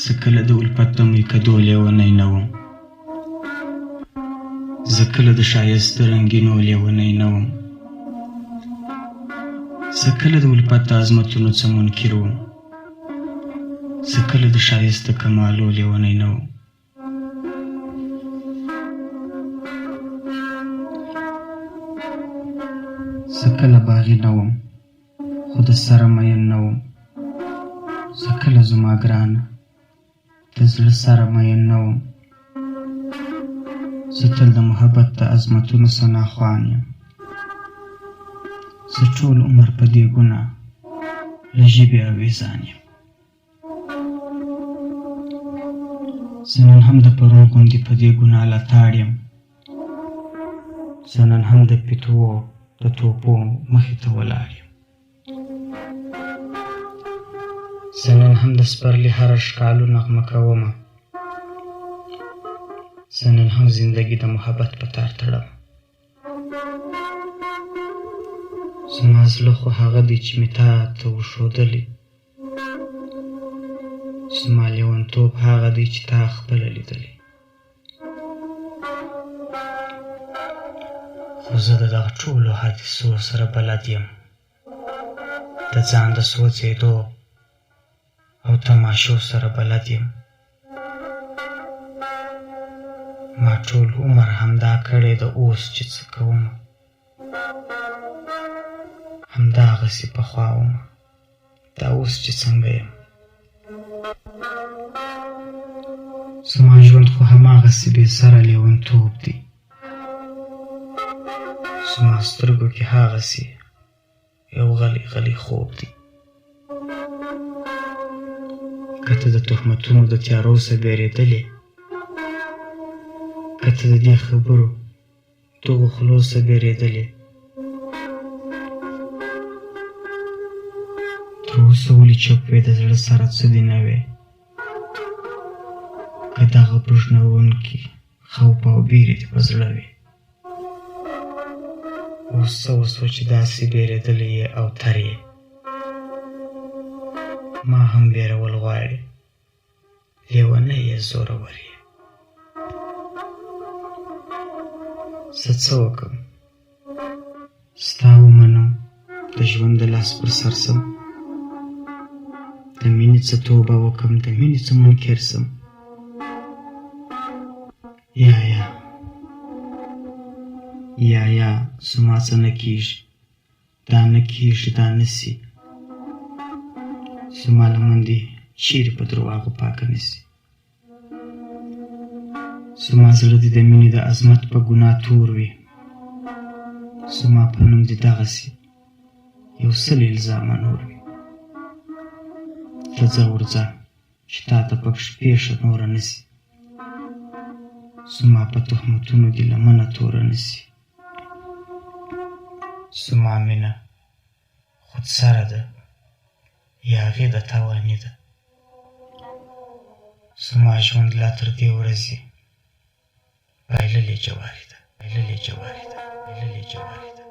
زه کله د الفت د میکدو لیونی نه وم، زه کله د ښایست د رنګینو لیونی نه وم، زه کله د الفت د عظمتونو څه منکر وم، زه کله د ښایست د کمالو لیونی نه وم. زه کله باغي نه وم خو د سره مین نه وم، زه کله زما ګرانه د زړه سره مین نه وم، زه تل د محبت د عظمتونو ثناخوان یم، زه ټول عمر په دې ګناه له ژبې اویزان یم. زه نن هم د پرون غوندې په دې ګناه لتاړ یم، زه نن هم د فتوو د توپو مخې ته ولاړ یم، زه نن هم د سپرلي هره ښکالو نغمه کومه، زه نن هم زندګي د محبت په تار تړم. زما زړه خو هغه دی چې مې تا ته وښودلی، زما لیونتوب هغه دی چې تا خپله لیدلی، خو زه د دغه ټولو حادثو سره بلد یم، د ځان د سوځېدو او تماشو سره بلد یم. ما ټول عمر همدا کړی د اوس چې څه کومه، همداغسې پخوا ومه دا اوس چې څنګه یم. زما ژوند خو هماغسې بې سره لیونتوب دی، زما سترګو کې هغسې یو غلی غلی خوب دی. که ته د تهمتونو د تیارو څخه بیرېدلې، که ته د دې خبرو دغو خولو څخه بیرېدلې، تر اوسه ولې چوپ وې د زړه سره څه دې نه وې؟ که دغه بوږنوونکي خوف او بیرې دې په زړه وې، اوس څه وسوه چې داسې بیرېدلی یې او تر یې ما هم بیرول غواړې، لیونی یې زورور یې. زه څه وکړم ستا ومنم د ژوند د لاس پر سر سم، د مینې څه توبه وکړم د مینې څه منکر سم. یا زما څه نه کېږي، دا نه کېږي دا نسي، زما لمن دې چیرې په درواغو پاکه نسي. زما زړه دې د مینې د عظمت په ګناه تور وي، زما په نوم دې دغسې یو سل الزامه نور وي. ته ځه ورځه چې تا ته پکښې پېښه نوره نسي، زما په تهمتونو دې لمنه توره نسي. زما مینه خودسره ده یا هغې د تاواني ده، زما ژوند لا تر دې ورځې بایللې جواري ده، بایللې جواري ده، بایللې جواري ده.